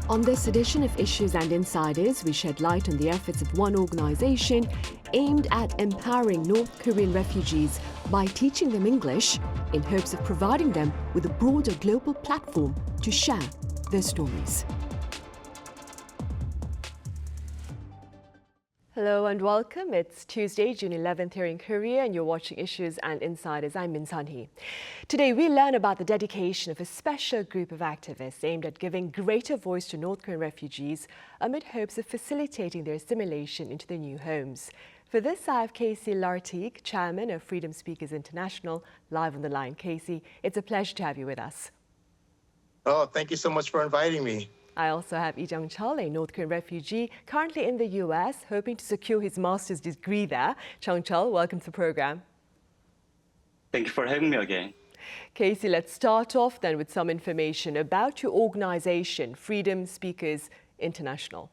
On this edition of Issues and Insiders, we shed light on the efforts of one organization aimed at empowering North Korean refugees by teaching them English in hopes of providing them with a broader global platform to share their stories. Hello and welcome. It's Tuesday, June 11th here in Korea, and you're watching Issues and Insiders. I'm Min Sunhee. Today, we learn about the dedication of a special group of activists aimed at giving greater voice to North Korean refugees amid hopes of facilitating their assimilation into their new homes. For this, I have Casey Lartigue, chairman of Freedom Speakers International, live on the line. Casey, it's a pleasure to have you with us. Oh, thank you so much for inviting me. I also have Lee Jeong-cheol, a North Korean refugee, currently in the US, hoping to secure his master's degree there. Jeong-cheol, welcome to the program. Thank you for having me again. Casey, let's start off then with some information about your organization, Freedom Speakers International.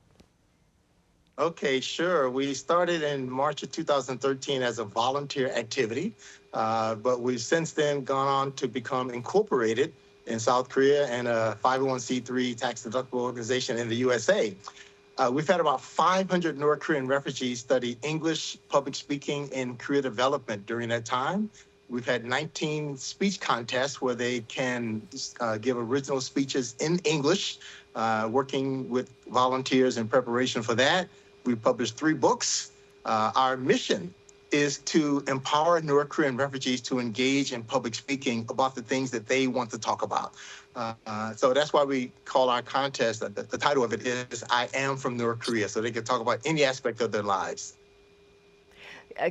Okay, sure. We started in March of 2013 as a volunteer activity, but we've since then gone on to become incorporated in South Korea and a 501c3 tax-deductible organization in the USA. We've had about 500 North Korean refugees study English public speaking in career development during that time. We've had 19 speech contests where they can give original speeches in English, working with volunteers in preparation for that. We've published 3 books. Our mission is to empower North Korean refugees to engage in public speaking about the things that they want to talk about. So that's why we call our contest, the title of it is I Am from North Korea, so they can talk about any aspect of their lives.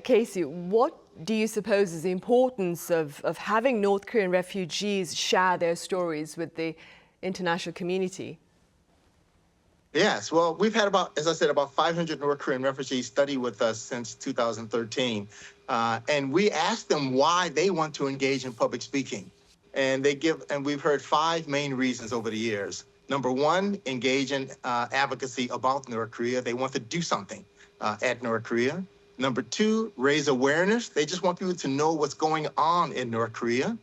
Casey, what do you suppose is the importance of having North Korean refugees share their stories with the international community? Yes, well, we've had about, as I said, about 500 North Korean refugees study with us since 2013. And we asked them why they want to engage in public speaking. And we've heard 5 main reasons over the years. Number 1, engage in advocacy about North Korea. They want to do something at North Korea. Number 2, raise awareness. They just want people to know what's going on in North Korea.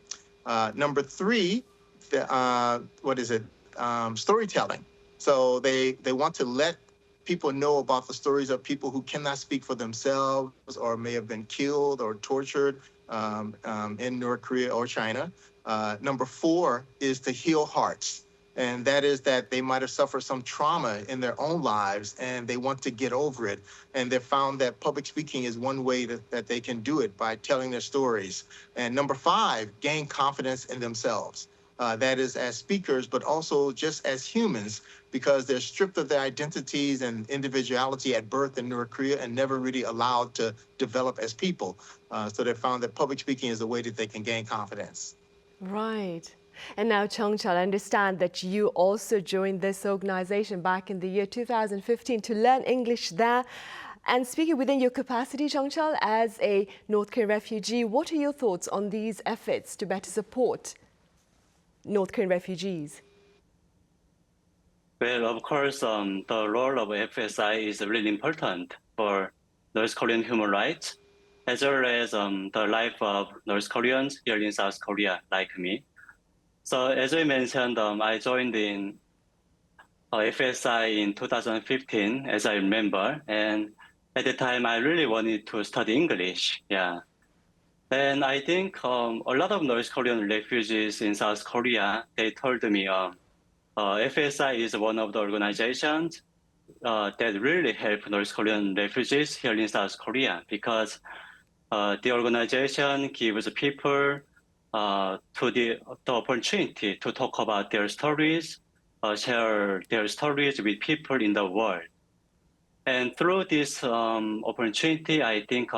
Number 3, storytelling. So they want to let people know about the stories of people who cannot speak for themselves or may have been killed or tortured in North Korea or China. Number 4 is to heal hearts. And that is that they might have suffered some trauma in their own lives and they want to get over it. And they found that public speaking is one way that they can do it, by telling their stories. And number 5, gain confidence in themselves. That is as speakers, but also just as humans, because they're stripped of their identities and individuality at birth in North Korea and never really allowed to develop as people. So they found that public speaking is a way that they can gain confidence. Right. And now, Jeong-cheol, I understand that you also joined this organization back in the year 2015 to learn English there. And speaking within your capacity, Jeong-cheol, as a North Korean refugee, what are your thoughts on these efforts to better support North Korean refugees? Well, of course, the role of FSI is really important for North Korean human rights, as well as the life of North Koreans here in South Korea, like me. So as I mentioned, I joined in FSI in 2015, as I remember. And at the time, I really wanted to study English. Yeah. And I think a lot of North Korean refugees in South Korea, they told me FSI is one of the organizations that really help North Korean refugees here in South Korea, because the organization gives people to the opportunity to talk about their stories, share their stories with people in the world. And through this opportunity, I think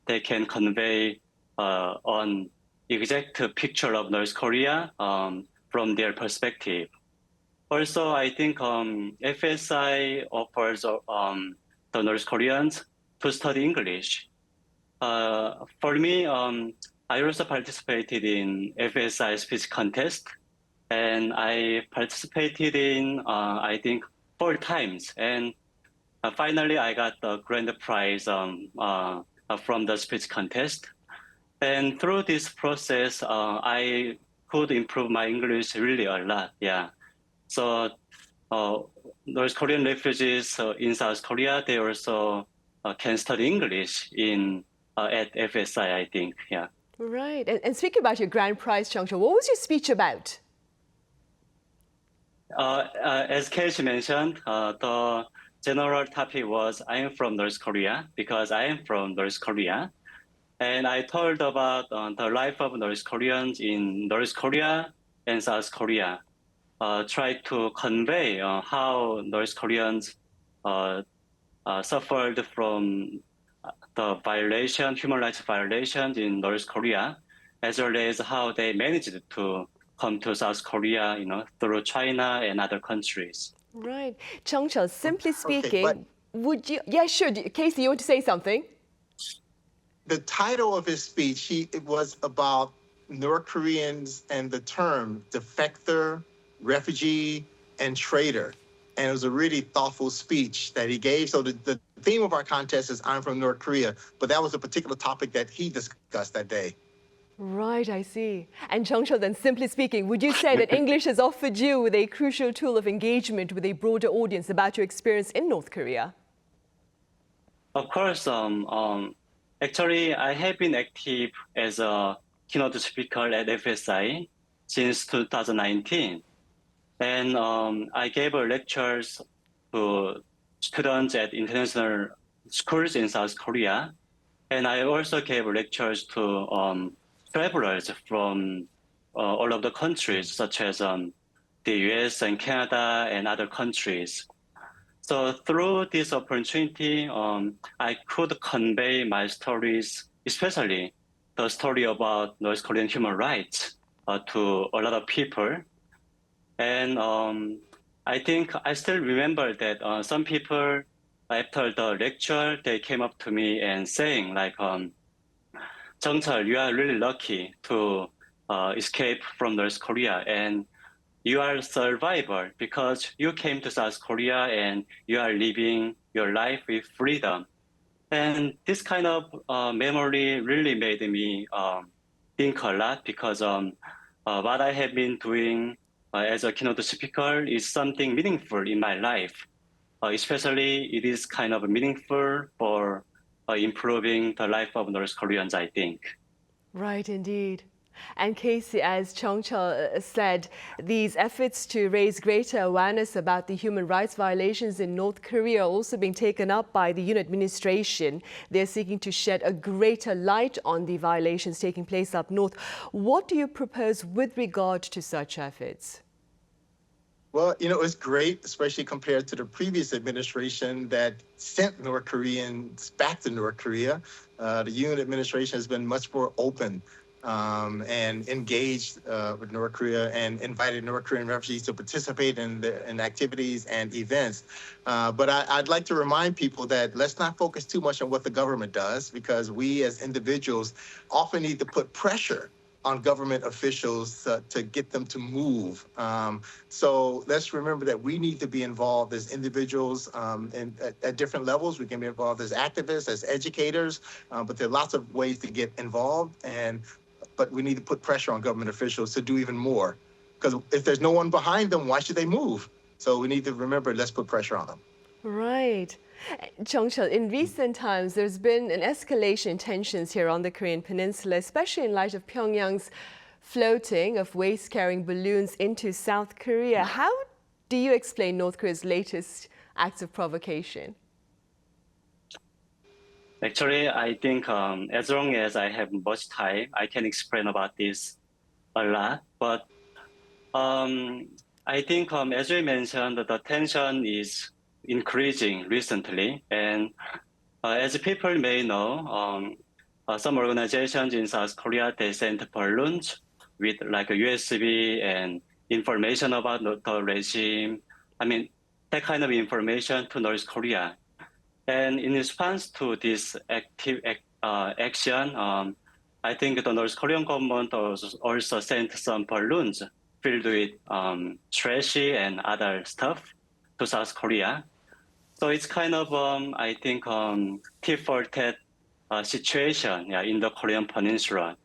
they can convey an exact picture of North Korea from their perspective. Also, I think FSI offers the North Koreans to study English. For me, I also participated in FSI speech contest, and I participated in, I think, 4 times. And finally, I got the grand prize from the speech contest. And through this process, I could improve my English really a lot. Yeah. So North Korean refugees in South Korea, they also can study English at FSI, I think. Yeah. Right. And speaking about your grand prize, Jeong-cheol, what was your speech about? As Keiichi mentioned, the general topic was I am from North Korea because I am from North Korea. And I told about the life of North Koreans in North Korea and South Korea. Tried to convey how North Koreans suffered from the human rights violations in North Korea, as well as how they managed to come to South Korea, through China and other countries. Right. Jeong-cheol, simply speaking, but- would you... Yeah, sure. Casey, you want to say something? The title of his speech, it was about North Koreans and the term defector, refugee, and traitor. And it was a really thoughtful speech that he gave. So the theme of our contest is I'm from North Korea, but that was a particular topic that he discussed that day. Right, I see. And Jeong-cheol, then simply speaking, would you say that English has offered you with a crucial tool of engagement with a broader audience about your experience in North Korea? Of course, actually, I have been active as a keynote speaker at FSI since 2019. And I gave lectures to students at international schools in South Korea. And I also gave lectures to travelers from all of the countries, such as the US and Canada and other countries. So through this opportunity, I could convey my stories, especially the story about North Korean human rights, to a lot of people. And I think I still remember that some people, after the lecture, they came up to me and saying like, Jeong-cheol, you are really lucky to escape from North Korea, and you are a survivor because you came to South Korea and you are living your life with freedom. And this kind of memory really made me think a lot because what I have been doing as a keynote speaker is something meaningful in my life. Especially it is kind of meaningful for improving the life of North Koreans, I think. Right, indeed. And Casey, as Jeong-cheol said, these efforts to raise greater awareness about the human rights violations in North Korea are also being taken up by the Yoon administration. They're seeking to shed a greater light on the violations taking place up north. What do you propose with regard to such efforts? Well, it's great, especially compared to the previous administration that sent North Koreans back to North Korea. The Yoon administration has been much more open and engaged with North Korea and invited North Korean refugees to participate in activities and events. But I'd like to remind people that let's not focus too much on what the government does, because we as individuals often need to put pressure on government officials to get them to move. So let's remember that we need to be involved as individuals at different levels. We can be involved as activists, as educators, but there are lots of ways to get involved. But we need to put pressure on government officials to do even more. Because if there's no one behind them, why should they move? So we need to remember, let's put pressure on them. Right. Jeong-cheol, in recent times, there's been an escalation in tensions here on the Korean peninsula, especially in light of Pyongyang's floating of waste-carrying balloons into South Korea. How do you explain North Korea's latest acts of provocation? Actually, I think as long as I have much time, I can explain about this a lot. But I think, as we mentioned, the tension is increasing recently. And as people may know, some organizations in South Korea, they sent balloons with like a USB and information about the regime. I mean, that kind of information to North Korea. And in response to this active action, I think the North Korean government also sent some balloons filled with trashy and other stuff to South Korea. So it's kind of, I think, tit-for-tat situation in the Korean peninsula.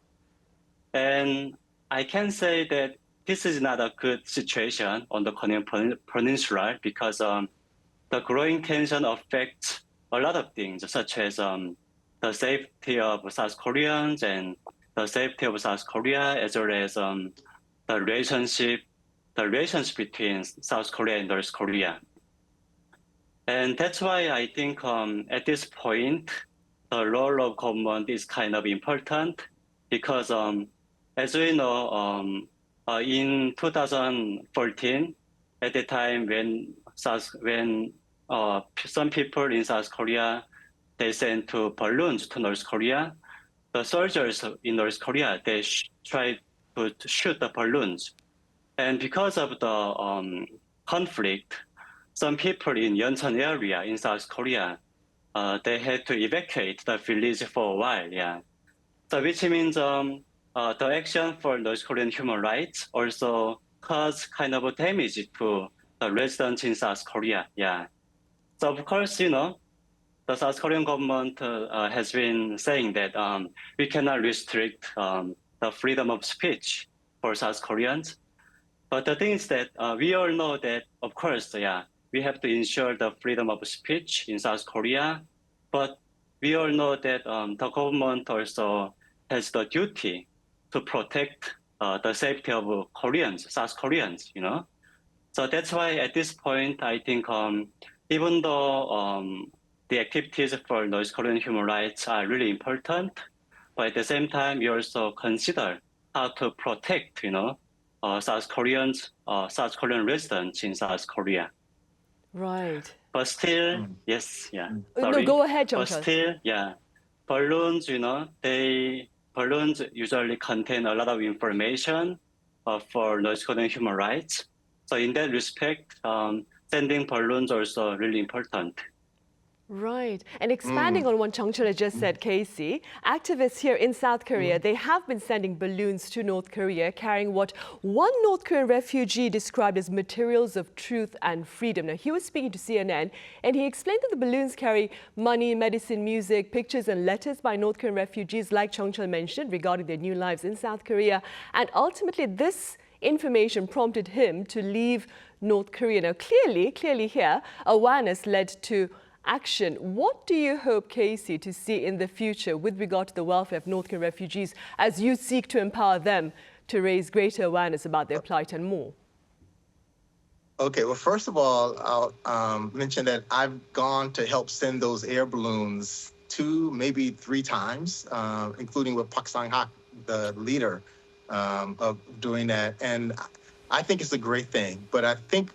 And I can say that this is not a good situation on the Korean Peninsula because the growing tension affects a lot of things, such as the safety of South Koreans and the safety of South Korea, as well as the relations between South Korea and North Korea. And that's why I think at this point, the role of government is kind of important because as we know, in 2014, at the time when some people in South Korea, they sent two balloons to North Korea, the soldiers in North Korea, they tried to shoot the balloons. And because of the conflict, some people in Yeoncheon area in South Korea, they had to evacuate the village for a while, yeah. So which means the action for North Korean human rights also caused kind of damage to the residents in South Korea, yeah. So of course, you know, the South Korean government has been saying that we cannot restrict the freedom of speech for South Koreans. But the thing is that we all know that, of course, yeah, we have to ensure the freedom of speech in South Korea. But we all know that the government also has the duty to protect the safety of Koreans, South Koreans, you know. So that's why at this point, I think even though the activities for North Korean human rights are really important, but at the same time, we also consider how to protect, you know, South Korean residents in South Korea. Right. But still, yes, yeah. No, Sorry. go ahead, But Jeong-cheol. still, yeah, balloons, you know, balloons usually contain a lot of information for North Korean human rights. So in that respect, sending balloons also really important. Right. And expanding on what Jeong-cheol has just said, Casey, activists here in South Korea, they have been sending balloons to North Korea carrying what one North Korean refugee described as materials of truth and freedom. Now, he was speaking to CNN and he explained that the balloons carry money, medicine, music, pictures and letters by North Korean refugees, like Jeong-cheol mentioned, regarding their new lives in South Korea. And ultimately, this information prompted him to leave North Korea. Now, clearly here, awareness led to action. What do you hope, Casey, to see in the future with regard to the welfare of North Korean refugees as you seek to empower them to raise greater awareness about their plight and more? Okay, well, first of all, I'll mention that I've gone to help send those air balloons 2, maybe 3 times, including with Park Sang-hak, the leader of doing that. And I think it's a great thing, but I think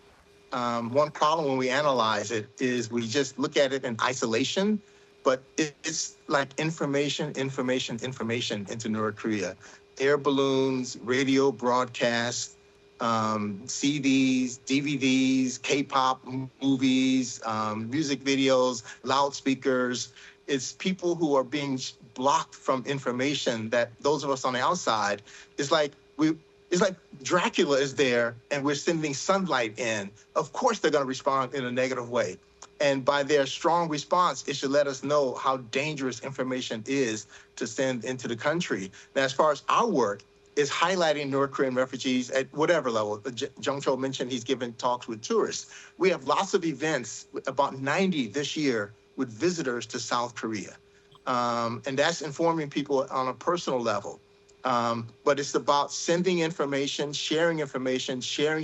one problem when we analyze it is we just look at it in isolation, but it's like information into North Korea. Air balloons, radio broadcasts, CDs, DVDs, K-pop movies, music videos, loudspeakers. It's people who are being blocked from information that those of us on the outside, it's like Dracula is there and we're sending sunlight in. Of course, they're going to respond in a negative way. And by their strong response, it should let us know how dangerous information is to send into the country. Now, as far as our work, is highlighting North Korean refugees at whatever level. Jeong-cheol mentioned he's given talks with tourists. We have lots of events, about 90 this year, with visitors to South Korea. And that's informing people on a personal level. But it's about sending information, sharing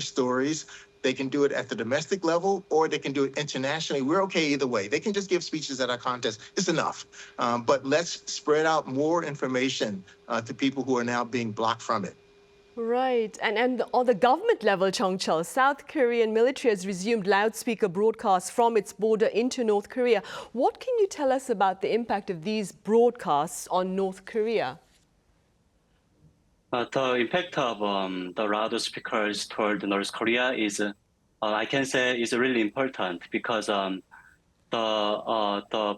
stories. They can do it at the domestic level or they can do it internationally. We're okay either way. They can just give speeches at our contest. It's enough. But let's spread out more information to people who are now being blocked from it. Right. And on the government level, Jeong-cheol, South Korean military has resumed loudspeaker broadcasts from its border into North Korea. What can you tell us about the impact of these broadcasts on North Korea? The impact of the loudspeakers toward North Korea is, I can say, is really important because the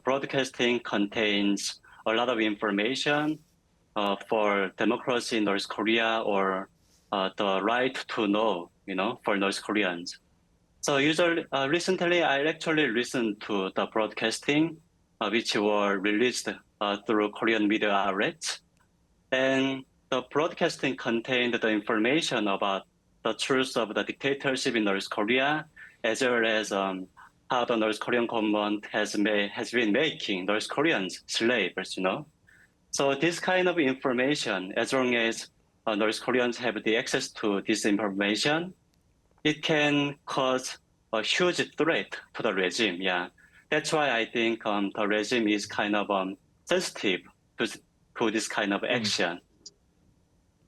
broadcasting contains a lot of information for democracy in North Korea or the right to know, for North Koreans. So usually, recently, I actually listened to the broadcasting, which were released through Korean media outlets. And the broadcasting contained the information about the truth of the dictatorship in North Korea, as well as how the North Korean government has been making North Koreans slaves, So this kind of information, as long as North Koreans have the access to this information, it can cause a huge threat to the regime. Yeah, that's why I think the regime is kind of sensitive to this kind of action.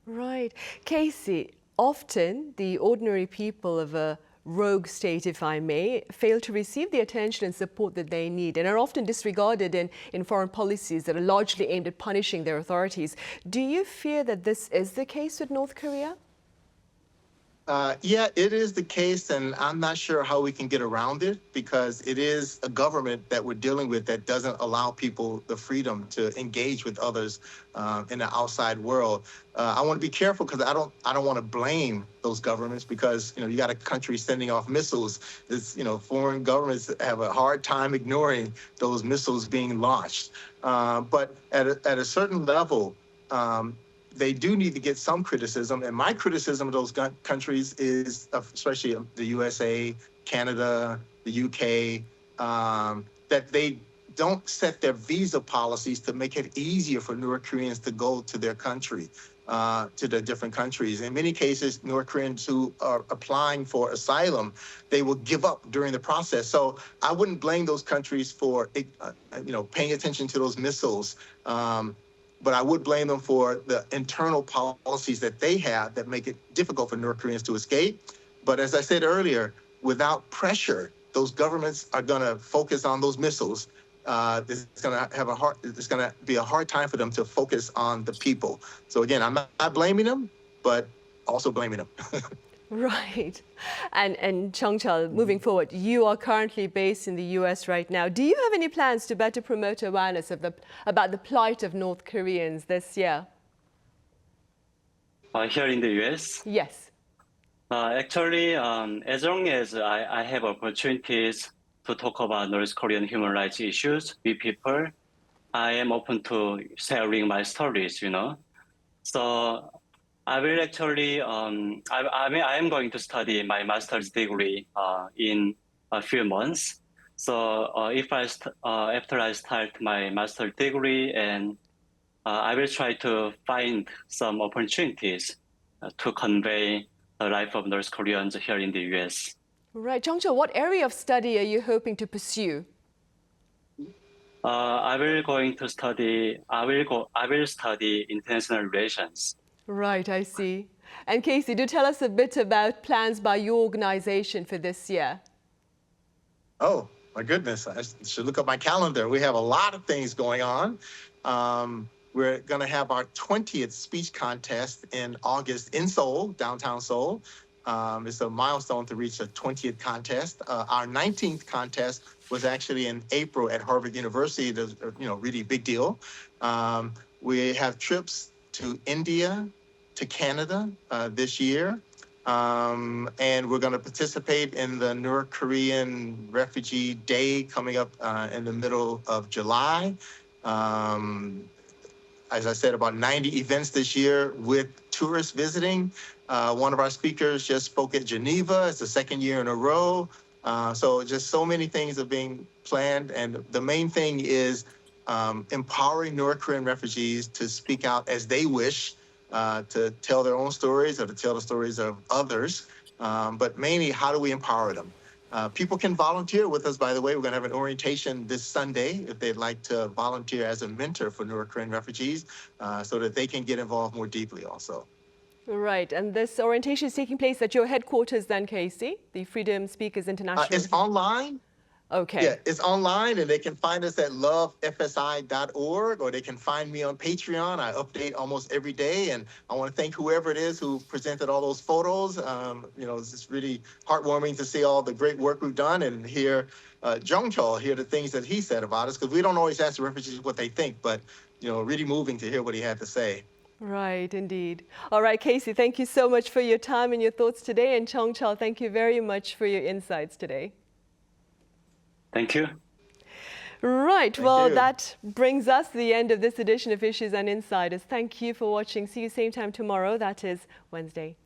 Right. Casey, often the ordinary people of a rogue state, if I may, fail to receive the attention and support that they need and are often disregarded in foreign policies that are largely aimed at punishing their authorities. Do you fear that this is the case with North Korea? Yeah, it is the case, and I'm not sure how we can get around it because it is a government that we're dealing with that doesn't allow people the freedom to engage with others in the outside world. I want to be careful because I don't want to blame those governments because you got a country sending off missiles. It's, foreign governments have a hard time ignoring those missiles being launched. But at a certain level, they do need to get some criticism. And my criticism of those countries is, especially the USA, Canada, the UK, that they don't set their visa policies to make it easier for North Koreans to go to their country, to the different countries. In many cases, North Koreans who are applying for asylum, they will give up during the process. So I wouldn't blame those countries for, paying attention to those missiles. But I would blame them for the internal policies that they have that make it difficult for North Koreans to escape. But as I said earlier, without pressure, those governments are going to focus on those missiles. It's going to be a hard time for them to focus on the people. So again, I'm not blaming them, but also blaming them. Right. And Jeong-cheol, moving forward, you are currently based in the US right now. Do you have any plans to better promote awareness about the plight of North Koreans this year? Here in the US? Yes. Actually, as long as I have opportunities to talk about North Korean human rights issues with people, I am open to sharing my stories, So I will actually, I am going to study my master's degree in a few months. So after I start my master's degree, and I will try to find some opportunities to convey the life of North Koreans here in the US. Right. Jeong-cheol, what area of study are you hoping to pursue? I will study international relations. Right, I see. And Casey, do tell us a bit about plans by your organization for this year. Oh, my goodness. I should look up my calendar. We have a lot of things going on. We're going to have our 20th speech contest in August in Seoul, downtown Seoul. It's a milestone to reach a 20th contest. Our 19th contest was actually in April at Harvard University. It was, really big deal. We have trips to India, to Canada this year. And we're going to participate in the North Korean Refugee Day coming up in the middle of July. As I said, about 90 events this year with tourists visiting. One of our speakers just spoke at Geneva. It's the second year in a row. So just so many things are being planned. And the main thing is empowering North Korean refugees to speak out as they wish, to tell their own stories or to tell the stories of others. But mainly, how do we empower them? People can volunteer with us, by the way. We're going to have an orientation this Sunday if they'd like to volunteer as a mentor for North Korean refugees so that they can get involved more deeply also. Right. And this orientation is taking place at your headquarters then, Casey, the Freedom Speakers International? It's online. Okay. Yeah, it's online, and they can find us at lovefsi.org, or they can find me on Patreon. I update almost every day, and I want to thank whoever it is who presented all those photos. It's just really heartwarming to see all the great work we've done and hear Jeong-cheol hear the things that he said about us, because we don't always ask the refugees what they think, but, really moving to hear what he had to say. Right, indeed. All right, Casey, thank you so much for your time and your thoughts today. And Jeong-cheol, thank you very much for your insights today. Thank you. Right, well, that brings us to the end of this edition of Issues and Insiders. Thank you for watching. See you same time tomorrow. That is Wednesday.